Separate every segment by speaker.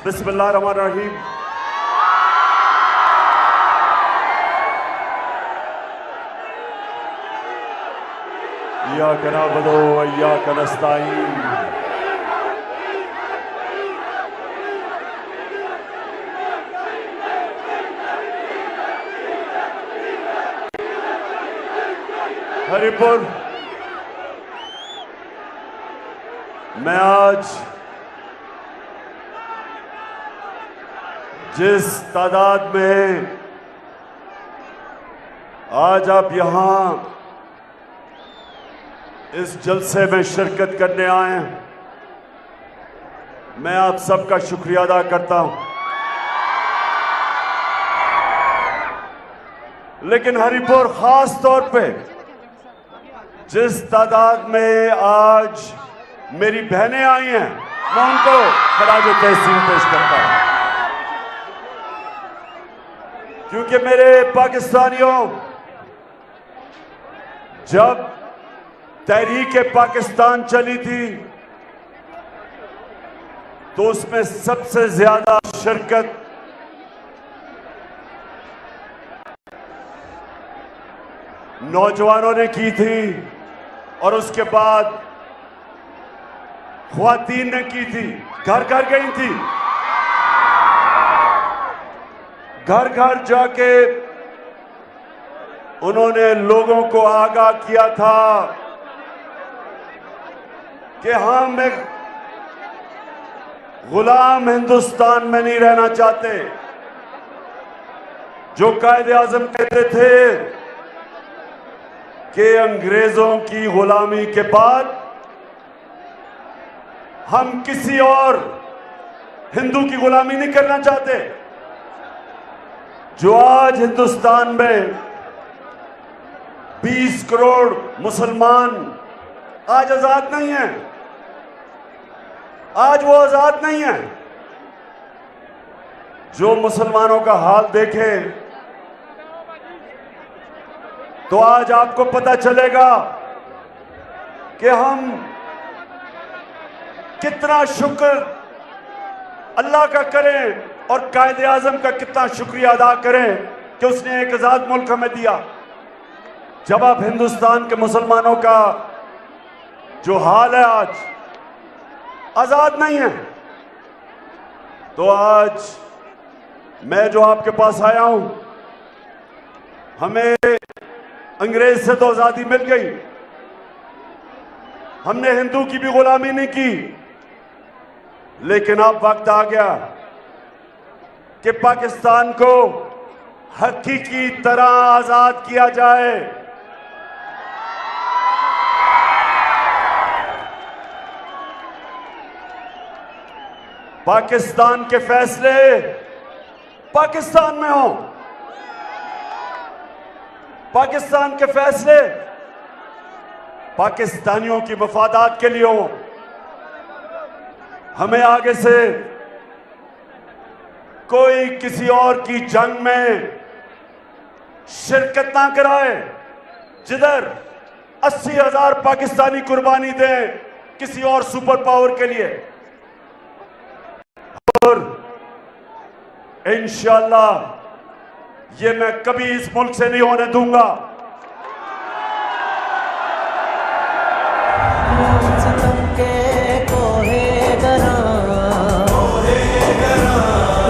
Speaker 1: बिस्मिल्लाहिर्रहमानिर्रहीम। इय्याका नअबुदु व इय्याका नस्तईन। हरिपुर मैं आज जिस तादाद में आज आप यहां इस जलसे में शिरकत करने आए हैं, मैं आप सबका शुक्रिया अदा करता हूं। लेकिन हरिपुर खास तौर पे जिस तादाद में आज मेरी बहनें आई हैं, मैं उनको खराज तहसीन पेश करता हूं। क्योंकि मेरे पाकिस्तानियों, जब तहरीक पाकिस्तान चली थी तो उसमें सबसे ज्यादा शिरकत नौजवानों ने की थी और उसके बाद ख्वातीन ने की थी। घर घर गई थी, घर घर जाके उन्होंने लोगों को आगाह किया था कि हम एक गुलाम हिंदुस्तान में नहीं रहना चाहते। जो कायदे आजम कहते थे कि अंग्रेजों की गुलामी के बाद हम किसी और हिंदू की गुलामी नहीं करना चाहते। जो आज हिंदुस्तान में 20 करोड़ मुसलमान आज आजाद नहीं है, आज वो आजाद नहीं है। जो मुसलमानों का हाल देखे तो आज आपको पता चलेगा कि हम कितना शुक्र अल्लाह का करें और कायदे आजम का कितना शुक्रिया अदा करें कि उसने एक आजाद मुल्क हमें दिया। जब आप हिंदुस्तान के मुसलमानों का जो हाल है आज आजाद नहीं है, तो आज मैं जो आपके पास आया हूं, हमें अंग्रेज से तो आजादी मिल गई, हमने हिंदू की भी गुलामी नहीं की। लेकिन अब वक्त आ गया कि पाकिस्तान को हकीकी तरह आजाद किया जाए। पाकिस्तान के फैसले पाकिस्तान में हो, पाकिस्तान के फैसले पाकिस्तानियों की मफादात के लिए हो। हमें आगे से कोई किसी और की जंग में शिरकत ना कराए जिधर 80,000 पाकिस्तानी कुर्बानी दें किसी और सुपर पावर के लिए। और इंशाअल्लाह ये मैं कभी इस मुल्क से नहीं होने दूंगा।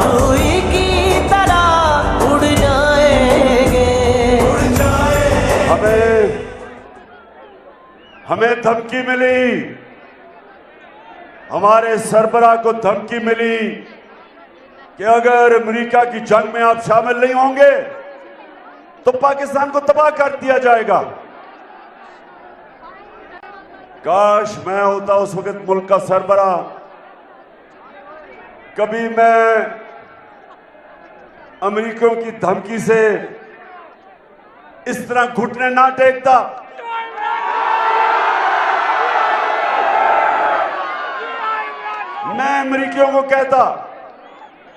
Speaker 2: रूई की तरह उड़ जाएंगे।
Speaker 1: हमें धमकी मिली, हमारे सरबराह को धमकी मिली कि अगर अमेरिका की जंग में आप शामिल नहीं होंगे तो पाकिस्तान को तबाह कर दिया जाएगा। काश मैं होता उस वक्त मुल्क का सरबराह, कभी मैं अमेरिकियों की धमकी से इस तरह घुटने ना टेकता। मैं अमेरिकियों को कहता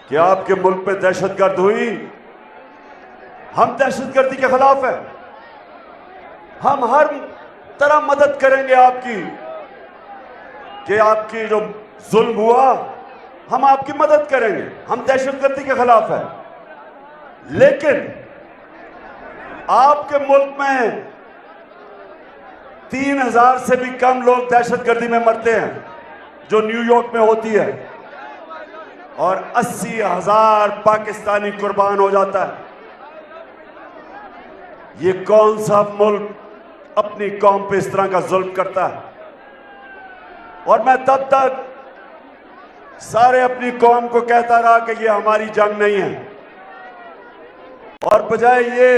Speaker 1: कि आपके मुल्क पे दहशतगर्द हुई, हम दहशतगर्दी के खिलाफ हैं, हम हर तरह मदद करेंगे आपकी, कि आपकी जो जुल्म हुआ हम आपकी मदद करेंगे, हम दहशतगर्दी के खिलाफ हैं। लेकिन आपके मुल्क में 3000 से भी कम लोग दहशतगर्दी में मरते हैं जो न्यूयॉर्क में होती है, और 80,000 पाकिस्तानी कुर्बान हो जाता है। ये कौन सा मुल्क अपनी कौम पे इस तरह का जुल्म करता है? और मैं तब तक सारे अपनी कौम को कहता रहा कि ये हमारी जंग नहीं है, और बजाय ये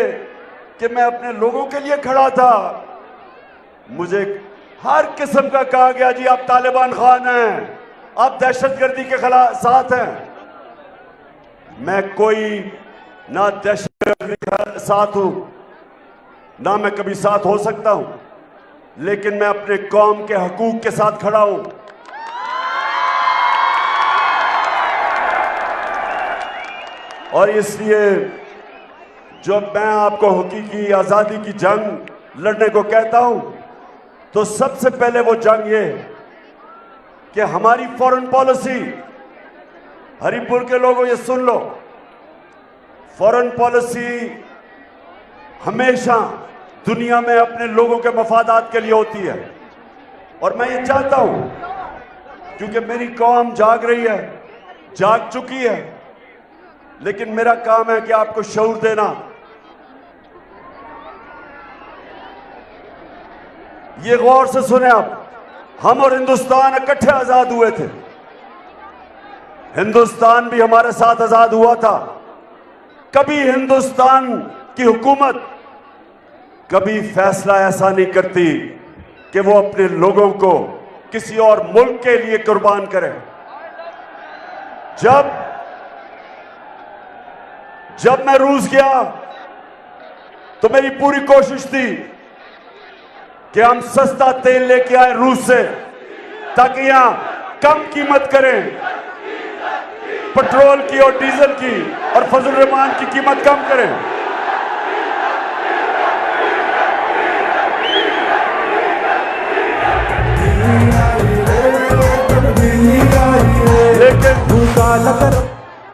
Speaker 1: कि मैं अपने लोगों के लिए खड़ा था, मुझे हर किस्म का कहा गया जी आप तालिबान खान हैं, आप दहशतगर्दी के खिलाफ साथ हैं। मैं कोई ना दहशतगर्दी के साथ हूं, ना मैं कभी साथ हो सकता हूं, लेकिन मैं अपने कौम के हकूक के साथ खड़ा हूं। और इसलिए जब मैं आपको हकीकी आजादी की जंग लड़ने को कहता हूं, तो सबसे पहले वो जंग ये कि हमारी फॉरेन पॉलिसी, हरिपुर के लोगों ये सुन लो, फॉरेन पॉलिसी हमेशा दुनिया में अपने लोगों के मफादात के लिए होती है। और मैं ये चाहता हूं, क्योंकि मेरी कौम जाग रही है, जाग चुकी है, लेकिन मेरा काम है कि आपको शऊर देना। ये गौर से सुने आप, हम और हिंदुस्तान इकट्ठे आजाद हुए थे। हिंदुस्तान भी हमारे साथ आजाद हुआ था। कभी हिंदुस्तान की हुकूमत कभी फैसला ऐसा नहीं करती कि वो अपने लोगों को किसी और मुल्क के लिए कुर्बान करे। जब मैं रूस गया तो मेरी पूरी कोशिश थी कि हम सस्ता तेल लेके आए रूस से, ताकि यहां कम कीमत करें पेट्रोल की और डीजल की, और फजल रहमान की कीमत कम करें।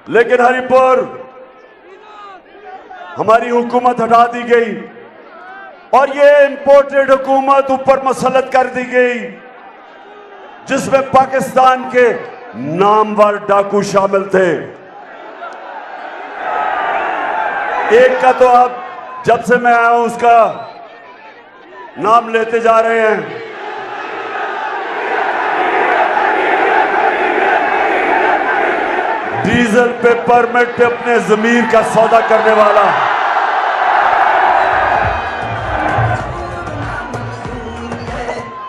Speaker 1: लेकिन हरिपुर हमारी हुकूमत हटा दी गई, और ये इंपोर्टेड हुकूमत ऊपर मसलत कर दी गई, जिसमें पाकिस्तान के नामवर डाकू शामिल थे। एक का तो अब जब से मैं आया हूं उसका नाम लेते जा रहे हैं। डीजल पे परमिट अपने जमीर का सौदा करने वाला।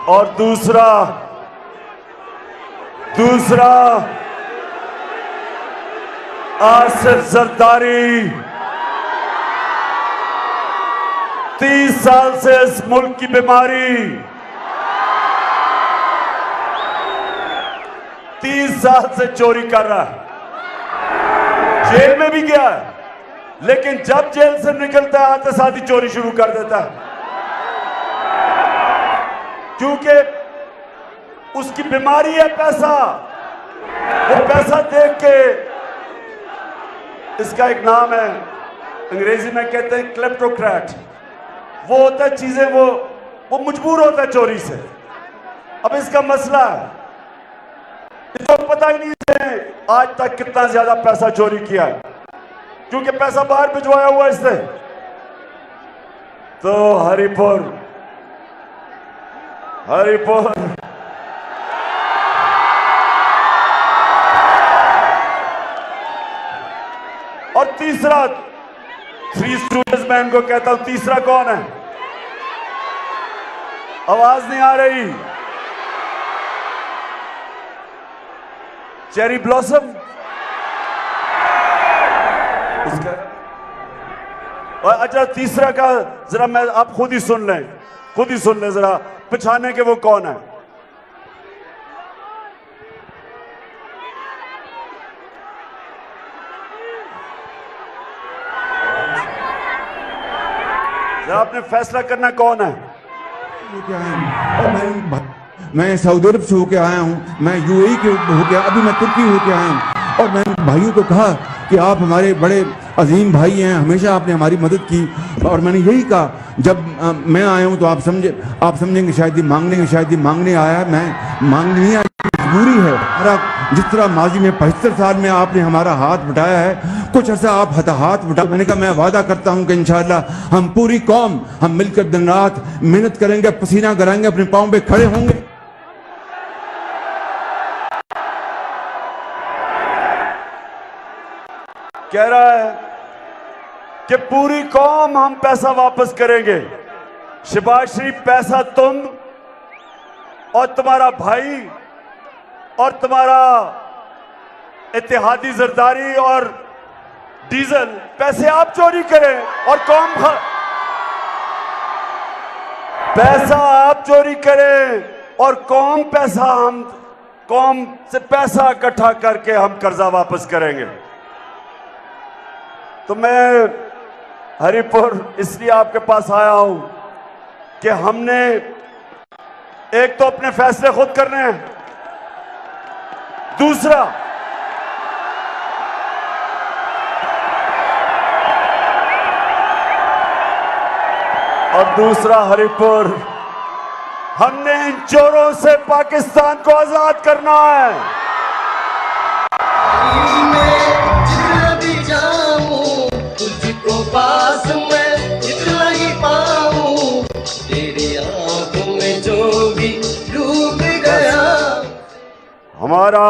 Speaker 1: और दूसरा आसिफ जरदारी, 30 साल से इस मुल्क की बीमारी, 30 साल से चोरी कर रहा है, जेल में भी गया है, लेकिन जब जेल से निकलता है आते साथ ही चोरी शुरू कर देता है, क्योंकि उसकी बीमारी है पैसा। वो पैसा देख के, इसका एक नाम है अंग्रेजी में कहते हैं क्लेप्टोक्रेट, वो होता है चीजें वो मजबूर होता है चोरी से। अब इसका मसला है, इसको पता ही नहीं है आज तक कितना ज्यादा पैसा चोरी किया है, क्योंकि पैसा बाहर भिजवाया हुआ इसने। तो हरिपुर और तीसरा, थ्री स्टूडेंट्स मैं इनको कहता हूं, तीसरा कौन है? आवाज नहीं आ रही। चेरी ब्लॉसम, उसका। और अच्छा तीसरा का जरा मैं आप खुद ही सुन लें जरा, पहचाने के वो कौन है? जरा आपने फैसला करना कौन है?
Speaker 3: मैं सऊदी अरब से होके आया हूँ, मैं यूएई के होके, अभी मैं तुर्की होके आया हूँ। और मैंने भाइयों को कहा कि आप हमारे बड़े अजीम भाई हैं, हमेशा आपने हमारी मदद की। और मैंने यही कहा, जब मैं आया हूँ तो आप समझेंगे शायद ये मांगने आया है। मैं मांगने नहीं आया, मजबूरी है। हमारा जिस तरह माजी में 75 साल में आपने हमारा हाथ बटाया है, कुछ अर्सा आप हाथ बटा। मैंने कहा मैं वादा करता हूँ कि इंशाअल्लाह हम पूरी कौम हम मिलकर दिन रात मेहनत करेंगे, पसीना कराएंगे, अपने पाँव पे खड़े होंगे।
Speaker 1: कह रहा है कि पूरी कौम हम पैसा वापस करेंगे। शहबाज शरीफ, पैसा तुम और तुम्हारा भाई और तुम्हारा इत्तेहादी जरदारी और डीजल, पैसे आप चोरी करें और पैसा आप चोरी करें और कौम से पैसा इकट्ठा करके हम कर्जा वापस करेंगे। तो मैं हरिपुर इसलिए आपके पास आया हूं कि हमने एक तो अपने फैसले खुद करने हैं, दूसरा हरिपुर, हमने इन चोरों से पाकिस्तान को आजाद करना है।
Speaker 2: जितना भी जाऊं तुझको पास मैं जितना ही पाऊं, तेरी आंखों में जो भी डूब गया।
Speaker 1: हमारा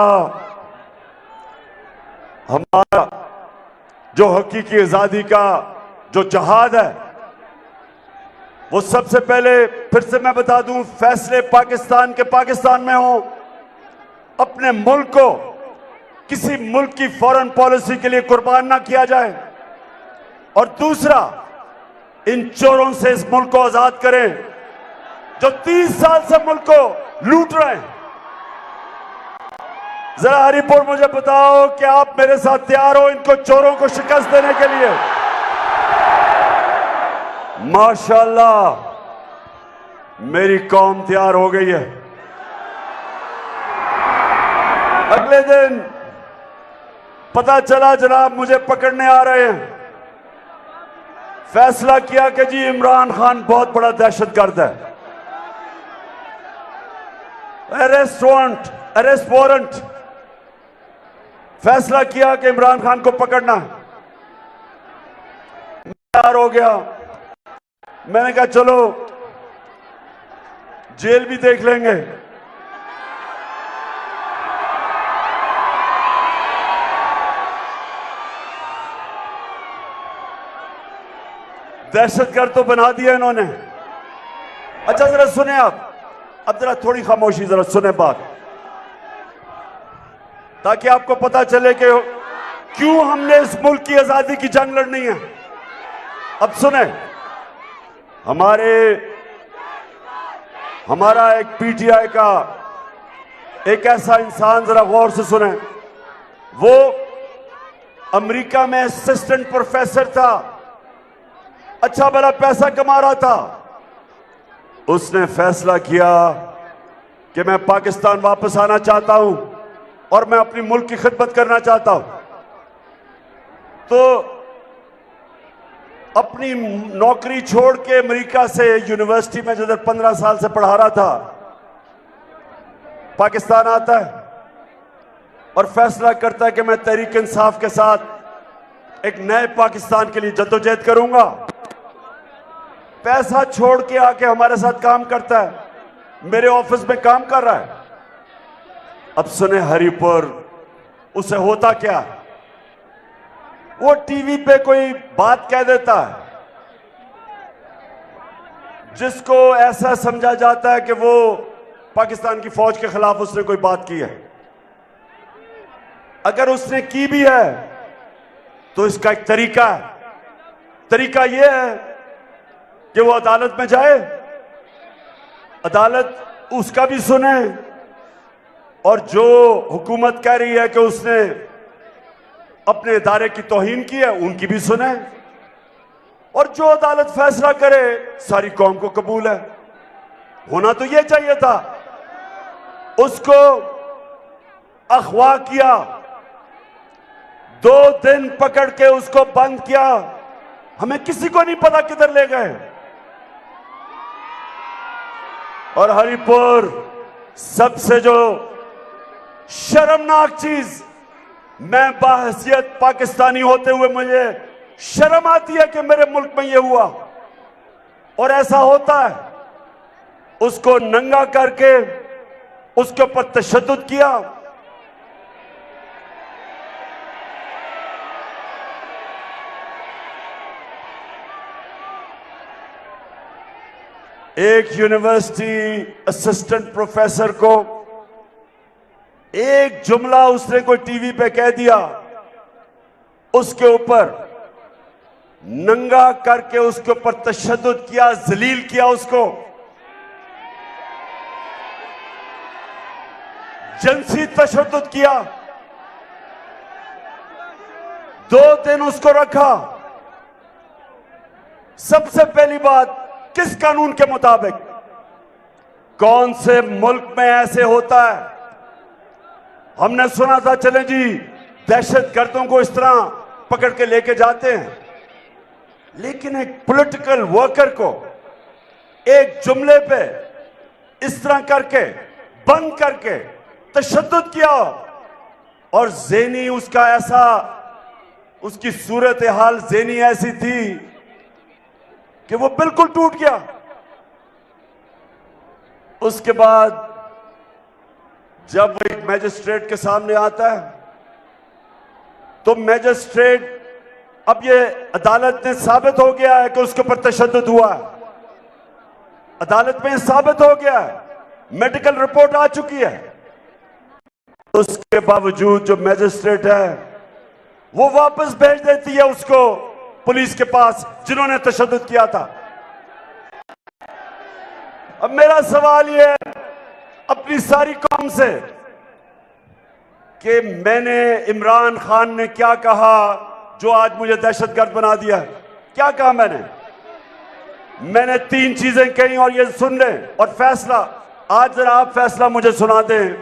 Speaker 1: जो हकीकी आजादी का जो जहाद है, वो सबसे पहले फिर से मैं बता दूं, फैसले पाकिस्तान में हो। अपने मुल्क को किसी मुल्क की फॉरेन पॉलिसी के लिए कुर्बान ना किया जाए। और दूसरा, इन चोरों से इस मुल्क को आजाद करें जो 30 साल से मुल्क को लूट रहे हैं। जरा हरिपुर मुझे बताओ कि आप मेरे साथ तैयार हो इनको चोरों को शिकस्त देने के लिए? माशाअल्लाह, मेरी कौम तैयार हो गई है। अगले दिन पता चला जनाब मुझे पकड़ने आ रहे हैं। फैसला किया कि जी इमरान खान बहुत बड़ा दहशतगर्द है। अरेस्ट वारंट, फैसला किया कि इमरान खान को पकड़ना है। तैयार हो गया। मैंने कहा चलो जेल भी देख लेंगे। दहशतगर्द तो बना दिया इन्होंने। अच्छा जरा सुने आप, अब जरा थोड़ी खामोशी, जरा सुने बात, ताकि आपको पता चले कि क्यों हमने इस मुल्क की आजादी की जंग लड़नी है। अब सुने, हमारा एक पीटीआई का एक ऐसा इंसान, जरा गौर से सुने, वो अमेरिका में असिस्टेंट प्रोफेसर था, अच्छा भला पैसा कमा रहा था। उसने फैसला किया कि मैं पाकिस्तान वापस आना चाहता हूं और मैं अपनी मुल्क की खिदमत करना चाहता हूं। तो अपनी नौकरी छोड़ के अमेरिका से यूनिवर्सिटी में जिधर 15 साल से पढ़ा रहा था, पाकिस्तान आता है और फैसला करता है कि मैं तहरीक इंसाफ के साथ एक नए पाकिस्तान के लिए जद्दोजहद करूंगा। पैसा छोड़ के आके हमारे साथ काम करता है, मेरे ऑफिस में काम कर रहा है। अब सुने हरिपुर, उसे होता क्या, वो टीवी पे कोई बात कह देता है जिसको ऐसा समझा जाता है कि वो पाकिस्तान की फौज के खिलाफ उसने कोई बात की है। अगर उसने की भी है तो इसका एक तरीका यह है कि वो अदालत में जाए, अदालत उसका भी सुने, और जो हुकूमत कह रही है कि उसने अपने इदारे की तौहीन की है उनकी भी सुने, और जो अदालत फैसला करे सारी कौम को कबूल है। होना तो यह चाहिए था। उसको अगवा किया, 2 दिन पकड़ के उसको बंद किया, हमें किसी को नहीं पता किधर ले गए। और हरिपुर सबसे जो शर्मनाक चीज, मैं बाहसियत पाकिस्तानी होते हुए मुझे शर्म आती है कि मेरे मुल्क में यह हुआ और ऐसा होता है। उसको नंगा करके उसके ऊपर तशद्दुद किया। एक यूनिवर्सिटी असिस्टेंट प्रोफेसर को एक जुमला उसने कोई टीवी पे कह दिया, उसके ऊपर नंगा करके उसके ऊपर तशद्दुद किया, जलील किया, उसको जिनसी तशद्दुद किया। 2 दिन उसको रखा। सबसे पहली बात, किस कानून के मुताबिक? कौन से मुल्क में ऐसे होता है? हमने सुना था, चले जी दहशतगर्दों को इस तरह पकड़ के लेके जाते हैं, लेकिन एक पॉलिटिकल वर्कर को एक जुमले पे इस तरह करके बंद करके तशद्दुद किया और ज़ेनी उसका ऐसा, उसकी सूरत हाल ज़ेनी ऐसी थी कि वो बिल्कुल टूट गया। उसके बाद जब वो एक मैजिस्ट्रेट के सामने आता है तो मैजिस्ट्रेट, अब ये अदालत ने साबित हो गया है कि उसके ऊपर तशद्दुद हुआ है, अदालत में साबित हो गया है, मेडिकल रिपोर्ट आ चुकी है। उसके बावजूद जो मैजिस्ट्रेट है वो वापस भेज देती है उसको पुलिस के पास जिन्होंने तशद्दुद किया था। अब मेरा सवाल ये है अपनी सारी कौम से कि मैंने, इमरान खान ने क्या कहा जो आज मुझे दहशतगर्द बना दिया? क्या कहा मैंने 3 चीजें कही और ये सुन लें और फैसला, आज जरा आप फैसला मुझे सुना दें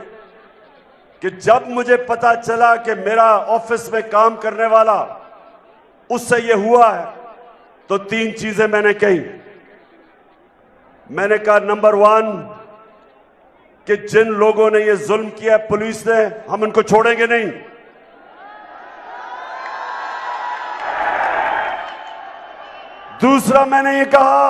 Speaker 1: कि जब मुझे पता चला कि मेरा ऑफिस में काम करने वाला उससे ये हुआ है तो 3 चीजें मैंने कही। मैंने कहा, नंबर 1 कि जिन लोगों ने ये जुल्म किया पुलिस ने, हम उनको छोड़ेंगे नहीं। दूसरा मैंने ये कहा,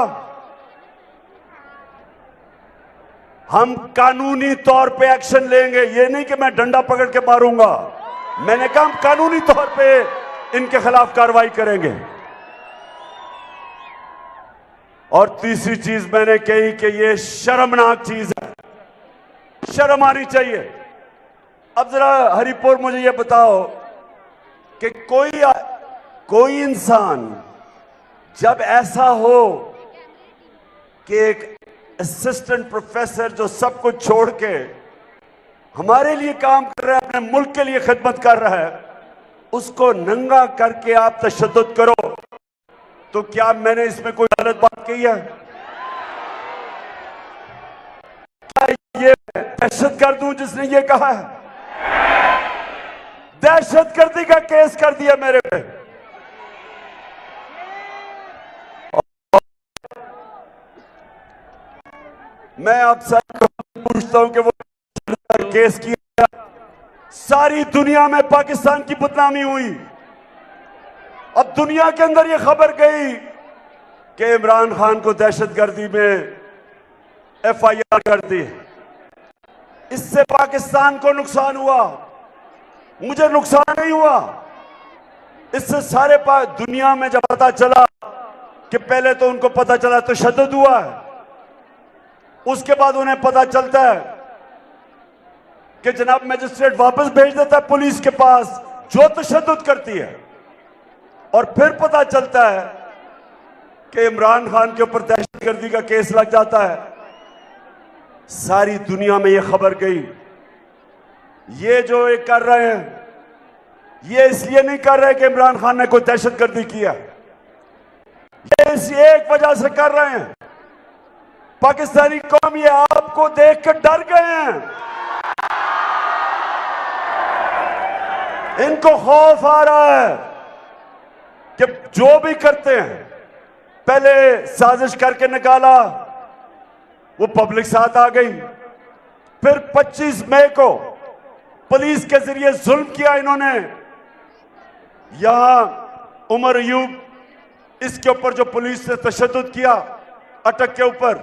Speaker 1: हम कानूनी तौर पे एक्शन लेंगे। ये नहीं कि मैं डंडा पकड़ के मारूंगा, मैंने कहा हम कानूनी तौर पे इनके खिलाफ कार्रवाई करेंगे। और तीसरी चीज मैंने कही कि ये शर्मनाक चीज है, शर्म आनी चाहिए। अब जरा हरिपुर मुझे ये बताओ कि कोई इंसान जब ऐसा हो कि एक असिस्टेंट प्रोफेसर जो सब कुछ छोड़ के हमारे लिए काम कर रहा है, अपने मुल्क के लिए खिदमत कर रहा है, उसको नंगा करके आप तशद्दुद करो, तो क्या मैंने इसमें कोई गलत बात कही है? क्या ये दहशतगर्द हूं जिसने ये कहा है? दहशतगर्दी का केस कर दिया मेरे पे। मैं आप सबको पूछता हूं कि वो केस किया, सारी दुनिया में पाकिस्तान की बदनामी हुई। अब दुनिया के अंदर ये खबर गई कि इमरान खान को दहशतगर्दी में FIR कर दी। इससे पाकिस्तान को नुकसान हुआ, मुझे नुकसान नहीं हुआ। इससे सारे दुनिया में जब पता चला कि पहले तो उनको पता चला तशद्दुद हुआ है, उसके बाद उन्हें पता चलता है कि जनाब मैजिस्ट्रेट वापस भेज देता है पुलिस के पास जो तशद्दुद करती है, और फिर पता चलता है कि इमरान खान के ऊपर दहशतगर्दी का केस लग जाता है। सारी दुनिया में यह खबर गई। ये जो ये कर रहे हैं, ये इसलिए नहीं कर रहे कि इमरान खान ने कोई दहशतगर्दी किया, ये इस एक वजह से कर रहे हैं, पाकिस्तानी कौम ये आपको देख कर डर गए हैं। इनको खौफ आ रहा है कि जो भी करते हैं, पहले साजिश करके निकाला, वो पब्लिक साथ आ गई, फिर 25 मई को पुलिस के जरिए जुल्म किया इन्होंने। यहां उमर अयूब, इसके ऊपर जो पुलिस ने तशद्दुद किया अटक के ऊपर,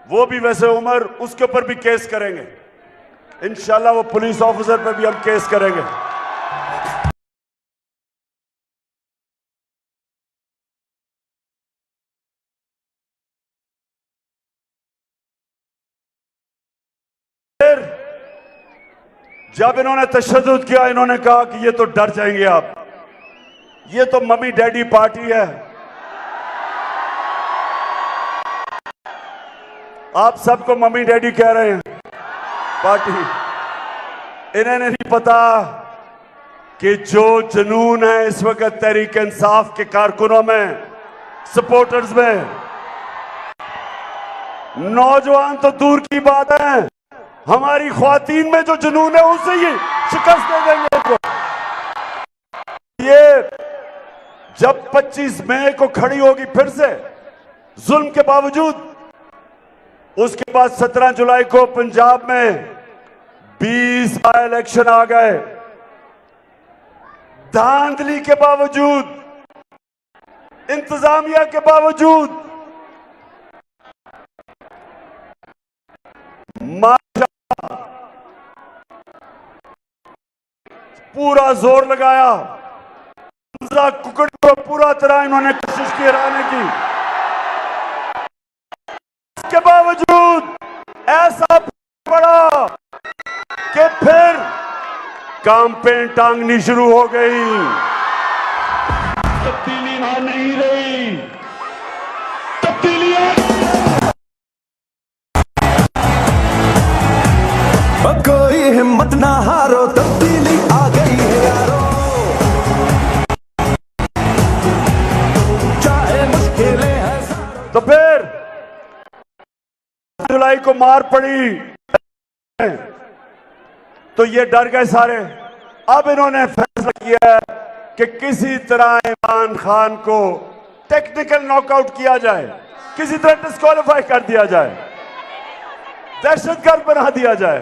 Speaker 1: वो भी वैसे उमर, उसके ऊपर भी केस करेंगे इंशाल्लाह। वो पुलिस ऑफिसर पर भी हम केस करेंगे। फिर जब इन्होंने तशद्दुद किया, इन्होंने कहा कि ये तो डर जाएंगे आप, ये तो मम्मी डैडी पार्टी है। आप सबको मम्मी डैडी कह रहे हैं पार्टी। इन्हें नहीं पता कि जो जुनून है इस वक्त तहरीक इंसाफ के कारकुनों में, सपोर्टर्स में, नौजवान तो दूर की बात है, हमारी ख्वातीन में जो जुनून है उसे ही शिकस्त दे देंगे इनको। ये जब 25 मई को खड़ी होगी फिर से जुल्म के बावजूद, उसके बाद 17 जुलाई को पंजाब में 20 बाय इलेक्शन आ गए, धांधली के बावजूद, इंतजामिया के बावजूद, माशाअल्लाह पूरा जोर लगाया। कुकड़ को पूरा तरह इन्होंने कोशिश की हराने की, इसके बावजूद ऐसा पड़ा कि फिर कैंपेन टांगनी शुरू हो गई। तब्दीली वहां नहीं रही, तब्दीली
Speaker 4: कोई हिम्मत ना हारो, तब्दीली आ गई है यारो, चाहे मुश्किलें हैं।
Speaker 1: तो फिर जुलाई को मार पड़ी तो ये डर गए सारे। अब इन्होंने फैसला किया है कि किसी तरह इमरान खान को टेक्निकल नॉकआउट किया जाए, किसी तरह डिस्क्वालीफाई कर दिया जाए, दहशतगर्द बना दिया जाए,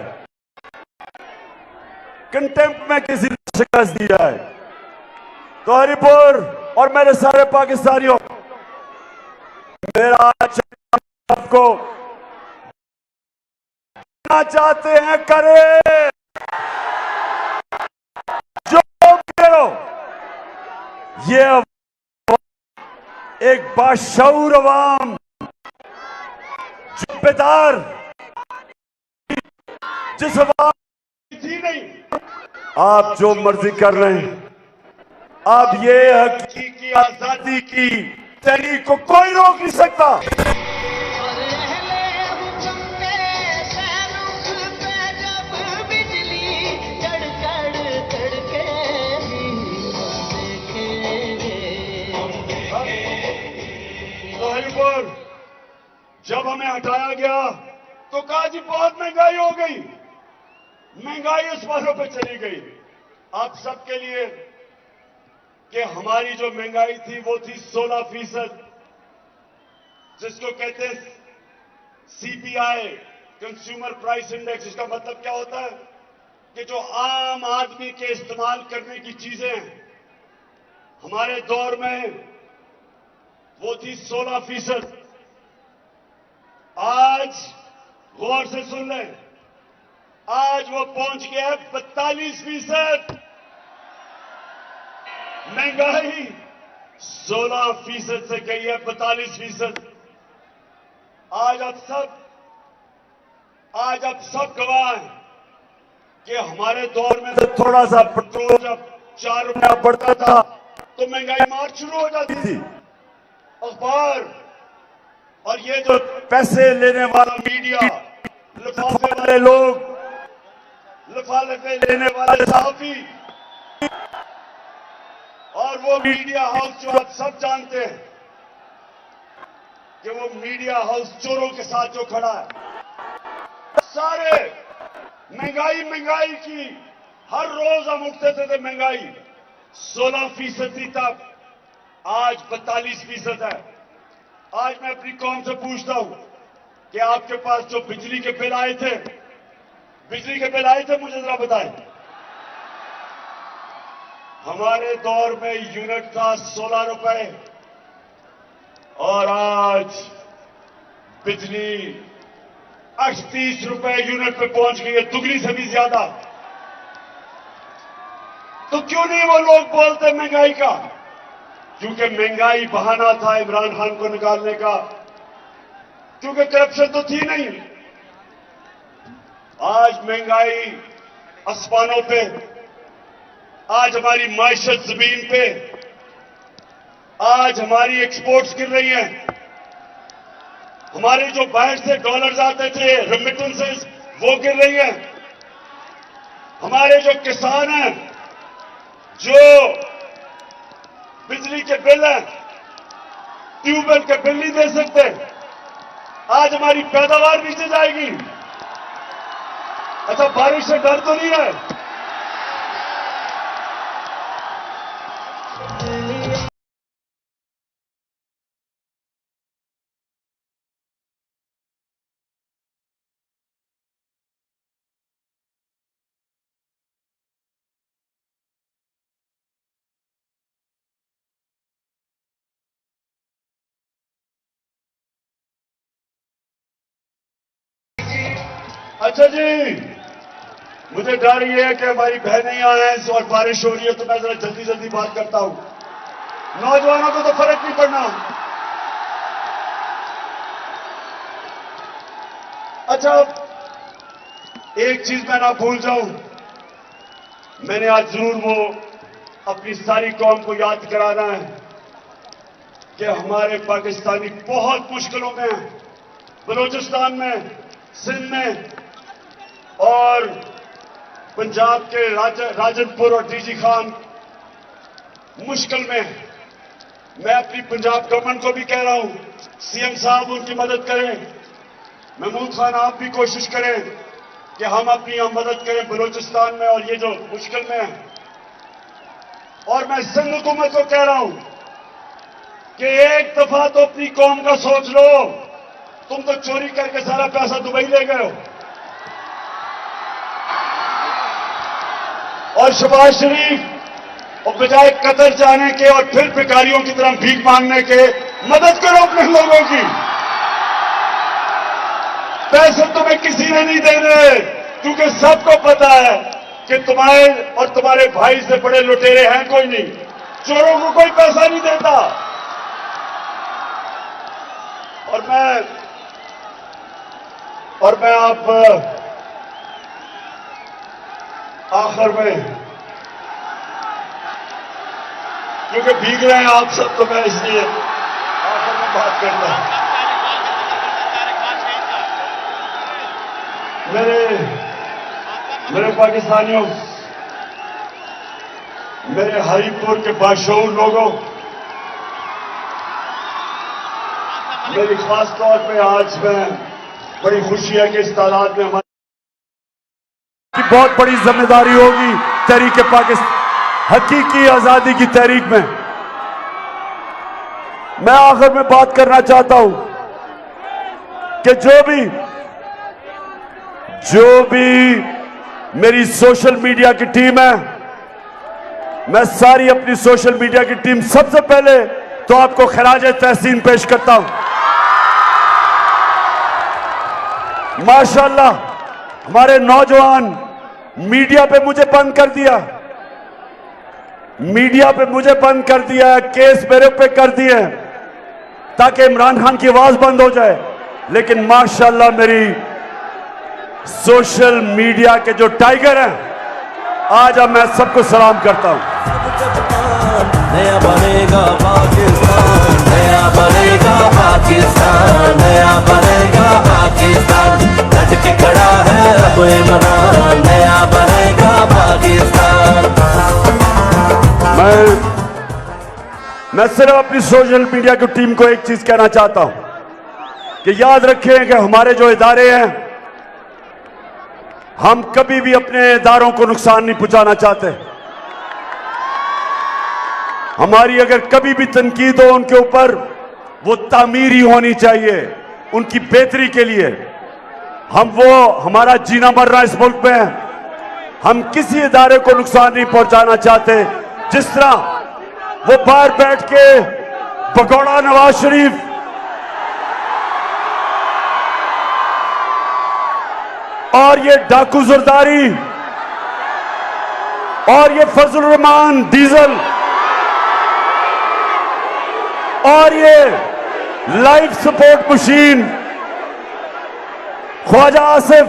Speaker 1: कंटेम्प्ट में किसी ने शिकस्त दी जाए। तो हरिपुर और मेरे सारे पाकिस्तानियों, मेरा आज आपको चाहते हैं करें, जो करो, ये एक बाशऊर अवाम, जिम्मेदार, जिस अवाम थी नहीं, आप जो मर्जी कर रहे हैं। अब ये हकीकी आजादी की तहरीक को कोई रोक नहीं सकता। जब हमें हटाया गया तो कहा जी बहुत महंगाई हो गई, महंगाई उस पारों पे चली गई। आप सबके लिए कि हमारी जो महंगाई थी वो थी 16%, जिसको कहते हैं सीपीआई, कंज्यूमर प्राइस इंडेक्स। इसका मतलब क्या होता है कि जो आम आदमी के इस्तेमाल करने की चीजें हैं, हमारे दौर में वो थी 16%। आज गौर से सुन लें, आज वो पहुंच गया है 42%। महंगाई 16% से गई है 42%। आज आप सब गवाह हैं कि हमारे दौर में तो थोड़ा सा पेट्रोल जब 4 रुपया बढ़ता था तो महंगाई मार शुरू हो जाती थी। अखबार और ये जो पैसे लेने वाला मीडिया, लिफाफे वाले लोग, लिफाफे लेने वाले सहाफी, और वो मीडिया हाउस जो आप सब जानते हैं कि वो मीडिया हाउस चोरों के साथ जो खड़ा है, सारे महंगाई की हर रोज हम उठते थे महंगाई 16% तक, आज 42% है। आज मैं अपनी कौम से पूछता हूं कि आपके पास जो बिजली के बिल आए थे, मुझे जरा बताएं। हमारे दौर में यूनिट था 16 रुपए और आज बिजली 38 रुपए यूनिट पे पहुंच गई है, दुगनी से भी ज्यादा। तो क्यों नहीं वो लोग बोलते महंगाई का? क्योंकि महंगाई बहाना था इमरान खान को निकालने का, क्योंकि करप्शन तो थी नहीं। आज महंगाई आसमानों पे, आज हमारी माइशत जमीन पे, आज हमारी एक्सपोर्ट्स गिर रही हैं। हमारे जो बाहर से डॉलर्स आते थे, रेमिटेंसेस, वो गिर रही हैं। हमारे जो किसान हैं, जो बिजली के बिल हैं, ट्यूबवेल के बिल नहीं दे सकते, आज हमारी पैदावार नीचे जाएगी। अच्छा, बारिश से डर तो नहीं है? अच्छा जी, मुझे डर ये है कि हमारी बहनें यहां हैं और बारिश हो रही है, तो मैं जरा जल्दी जल्दी बात करता हूं। नौजवानों को तो फर्क नहीं पड़ना। अच्छा, एक चीज मैं ना भूल जाऊं, मैंने आज जरूर वो अपनी सारी कौम को याद कराना है कि हमारे पाकिस्तानी बहुत मुश्किलों में हैं। बलूचिस्तान में, सिंध में और पंजाब के राजनपुर और डीजी खान मुश्किल में है। मैं अपनी पंजाब गवर्नमेंट को भी कह रहा हूं, सीएम साहब उनकी मदद करें। महमूद खान, आप भी कोशिश करें कि हम अपनी मदद करें बलूचिस्तान में और ये जो मुश्किल में है। और मैं सिंध हुकूमत को कह रहा हूं कि एक दफा तो अपनी कौम का सोच लो। तुम तो चोरी करके सारा पैसा दुबई ले गए हो, और शहबाज शरीफ और बजाय कतर जाने के और फिर भिखारियों की तरह भीख मांगने के, मदद करो अपने लोगों की। पैसे तुम्हें किसी ने नहीं देने, क्योंकि सबको पता है कि तुम्हारे और तुम्हारे भाई से बड़े लुटेरे हैं कोई नहीं। चोरों को कोई पैसा नहीं देता। और मैं आप आखिर में, क्योंकि भीग रहे हैं आप सब, तो मैं इसलिए आखिर में बात करता हूं। मेरे पाकिस्तानियों, मेरे हरीपुर के बाशऊर लोगों, मेरी खास तौर पे आज में बड़ी खुशी है कि इस तादाद में हमारी की बहुत बड़ी जिम्मेदारी होगी तहरीक पाकिस्तान, हकीकी आजादी की तहरीक में। मैं आखिर में बात करना चाहता हूं कि जो भी मेरी सोशल मीडिया की टीम है, मैं सारी अपनी सोशल मीडिया की टीम सबसे पहले तो आपको खराज तहसीन पेश करता हूं। माशाअल्लाह, हमारे नौजवान मीडिया पे मुझे बंद कर दिया, केस मेरे पे कर दिए ताकि इमरान खान की आवाज बंद हो जाए। लेकिन माशाअल्लाह मेरी सोशल मीडिया के जो टाइगर हैं, आज अब मैं सबको सलाम करता हूं।
Speaker 4: नया बनेगा पाकिस्तान, नया बनेगा पाकिस्तान, नया बनेगा पाकिस्तान, डट के खड़ा है अब इमरान, नया बनेगा पाकिस्तान।
Speaker 1: मैं सिर्फ अपनी सोशल मीडिया की टीम को एक चीज कहना चाहता हूं कि याद रखें कि हमारे जो इदारे हैं, हम कभी भी अपने इदारों को नुकसान नहीं पहुंचाना चाहते। हमारी अगर कभी भी तनकीद हो उनके ऊपर, वो तामीरी होनी चाहिए, उनकी बेहतरी के लिए। हमारा जीना मरना इस मुल्क में है, हम किसी इदारे को नुकसान नहीं पहुंचाना चाहते। जिस तरह वो बाहर बैठ के भगोड़ा नवाज शरीफ और ये डाकू जरदारी और ये फजल रहमान डीजल और ये life support machine Khawaja Asif,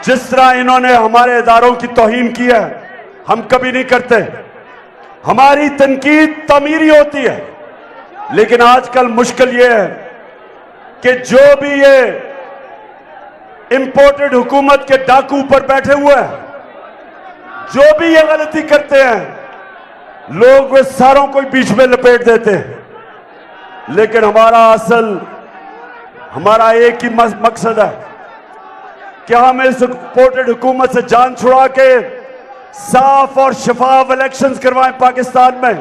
Speaker 1: जिस तरह इन्होंने हमारे इदारों की तौहीन की है, हम कभी नहीं करते। हमारी तनकीद तमीरी होती है, लेकिन आजकल मुश्किल यह है कि जो भी ये इंपोर्टेड हुकूमत के डाकू ऊपर बैठे हुए हैं, जो भी ये गलती करते हैं, लोग वे सारों को बीच में लपेट देते हैं। लेकिन हमारा एक ही मकसद है कि हम इस इंपोर्टेड हुकूमत से जान छुड़ा के साफ और शफाफ इलेक्शंस करवाएं पाकिस्तान में।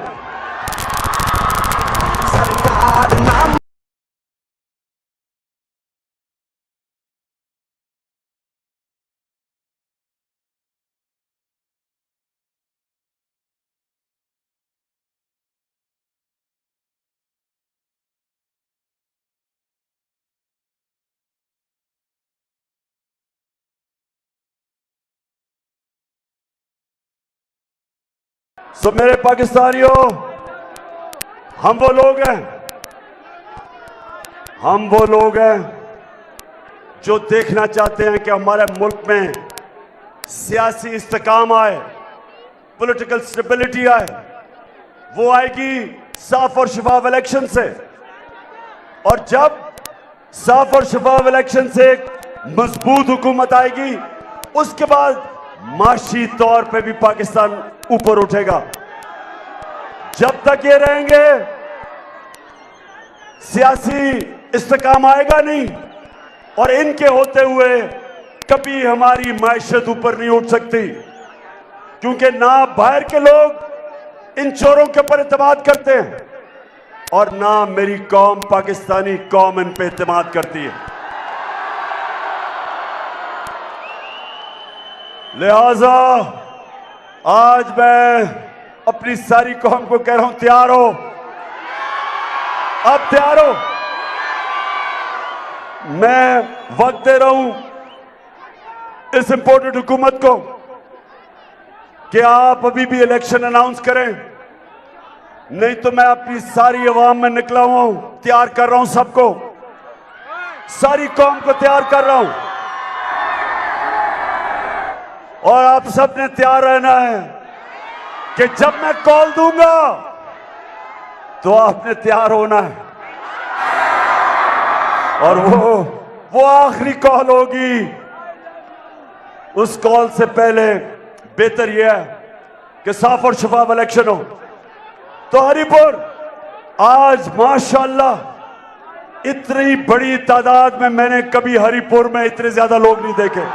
Speaker 1: सो मेरे पाकिस्तानियों, हम वो लोग हैं जो देखना चाहते हैं कि हमारे मुल्क में सियासी इस्तेकाम आए, पॉलिटिकल स्टेबिलिटी आए। वो आएगी साफ और शफाफ इलेक्शन से, और जब साफ और शफाफ इलेक्शन से एक मजबूत हुकूमत आएगी, उसके बाद माशी तौर पे भी पाकिस्तान ऊपर उठेगा। जब तक ये रहेंगे, सियासी इस्तेकाम आएगा नहीं, और इनके होते हुए कभी हमारी मायशत ऊपर नहीं उठ सकती, क्योंकि ना बाहर के लोग इन चोरों के ऊपर एतमाद करते हैं, और ना मेरी कौम, पाकिस्तानी कौम, इन पे एतमाद करती है। लिहाजा आज मैं अपनी सारी कौम को कह रहा हूं, तैयार हो, अब तैयार हो। मैं वक्त दे रहा हूं इस इंपोर्टेड हुकूमत को कि आप अभी भी इलेक्शन अनाउंस करें, नहीं तो मैं अपनी सारी अवाम में निकला हुआ हूं, तैयार कर रहा हूं सबको, सारी कौम को तैयार कर रहा हूं। और आप सबने तैयार रहना है कि जब मैं कॉल दूंगा तो आपने तैयार होना है, और वो आखिरी कॉल होगी। उस कॉल से पहले बेहतर यह है कि साफ और शफाफ इलेक्शन हो। तो हरिपुर आज माशाअल्लाह इतनी बड़ी तादाद में मैंने कभी हरिपुर में इतने ज्यादा लोग नहीं देखे।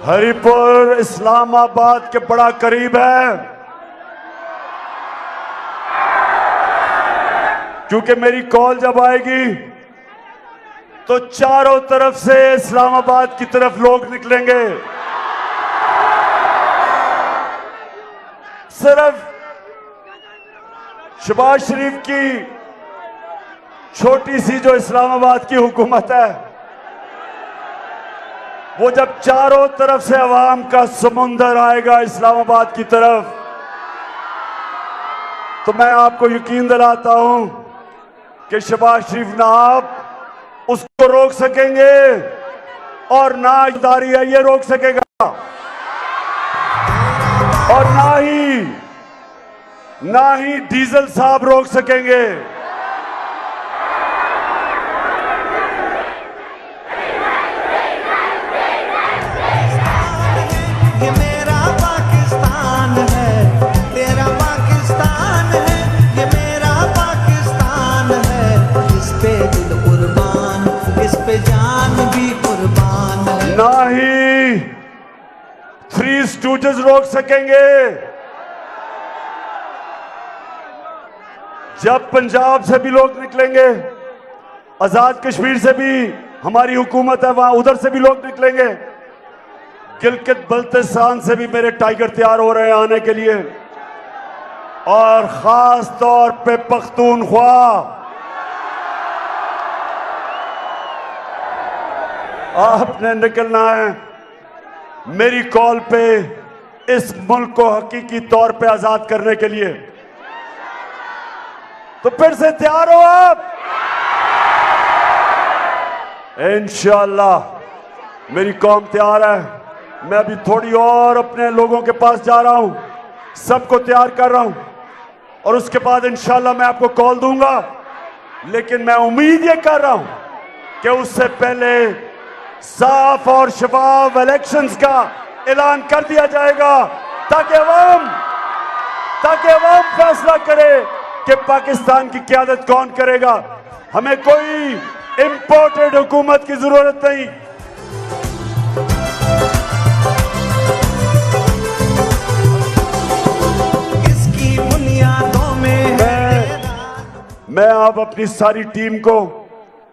Speaker 1: हरिपुर इस्लामाबाद के बड़ा करीब है, क्योंकि मेरी कॉल जब आएगी तो चारों तरफ से इस्लामाबाद की तरफ लोग निकलेंगे। सिर्फ शहबाज शरीफ की छोटी सी जो इस्लामाबाद की हुकूमत है, वो जब चारों तरफ से अवाम का समुंदर आएगा इस्लामाबाद की तरफ, तो मैं आपको यकीन दिलाता हूं कि शहबाज शरीफ ना आप उसको रोक सकेंगे और ना इदारी है ये रोक सकेगा, और ना ही डीजल साहब रोक सकेंगे।
Speaker 5: ये मेरा पाकिस्तान है, तेरा पाकिस्तान है, ये मेरा पाकिस्तान है। इस पे दिल कुर्बान, इस पे जान भी कुर्बान है।
Speaker 1: ना ही थ्री स्टूडेंट्स रोक सकेंगे। जब पंजाब से भी लोग निकलेंगे, आजाद कश्मीर से भी हमारी हुकूमत है वहां, उधर से भी लोग निकलेंगे, गिलगित बल्तिस्तान से भी मेरे टाइगर तैयार हो रहे हैं आने के लिए, और खास तौर पे पख्तूनख्वा। आपने निकलना है मेरी कॉल पे इस मुल्क को हकीकी तौर पे आजाद करने के लिए। तो फिर से तैयार हो आप? इंशाअल्लाह मेरी कौम तैयार है। मैं अभी थोड़ी और अपने लोगों के पास जा रहा हूं, सबको तैयार कर रहा हूं, और उसके बाद इंशाअल्लाह मैं आपको कॉल दूंगा। लेकिन मैं उम्मीद ये कर रहा हूं कि उससे पहले साफ और शफाफ इलेक्शंस का ऐलान कर दिया जाएगा, ताकि अवाम फैसला करे कि पाकिस्तान की क़यादत कौन करेगा। हमें कोई इंपोर्टेड हुकूमत की जरूरत नहीं।
Speaker 5: इसकी बुनियादों में
Speaker 1: मैं आप अपनी सारी टीम को,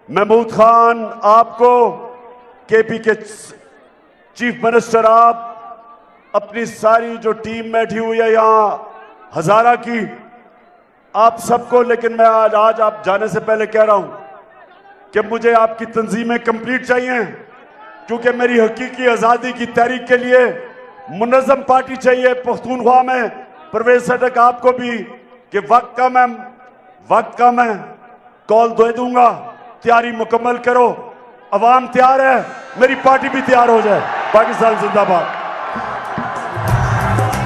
Speaker 1: महमूद खान आपको, केपी के चीफ मिनिस्टर आप, अपनी सारी जो टीम बैठी हुई है यहाँ हजारा की, आप सबको, लेकिन मैं आज आप जाने से पहले कह रहा हूं कि मुझे आपकी तंजीमें कंप्लीट चाहिए, क्योंकि मेरी हकीकी आज़ादी की तहरीक के लिए मुनज़्ज़म पार्टी चाहिए पख्तूनख्वा में। परवेज सडक आपको भी कि वक्त कम है, कॉल दे दूंगा, तैयारी मुकम्मल करो। अवाम तैयार है, मेरी पार्टी भी तैयार हो जाए। पाकिस्तान जिंदाबाद।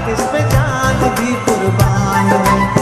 Speaker 5: इस पे जान भी कुर्बान है।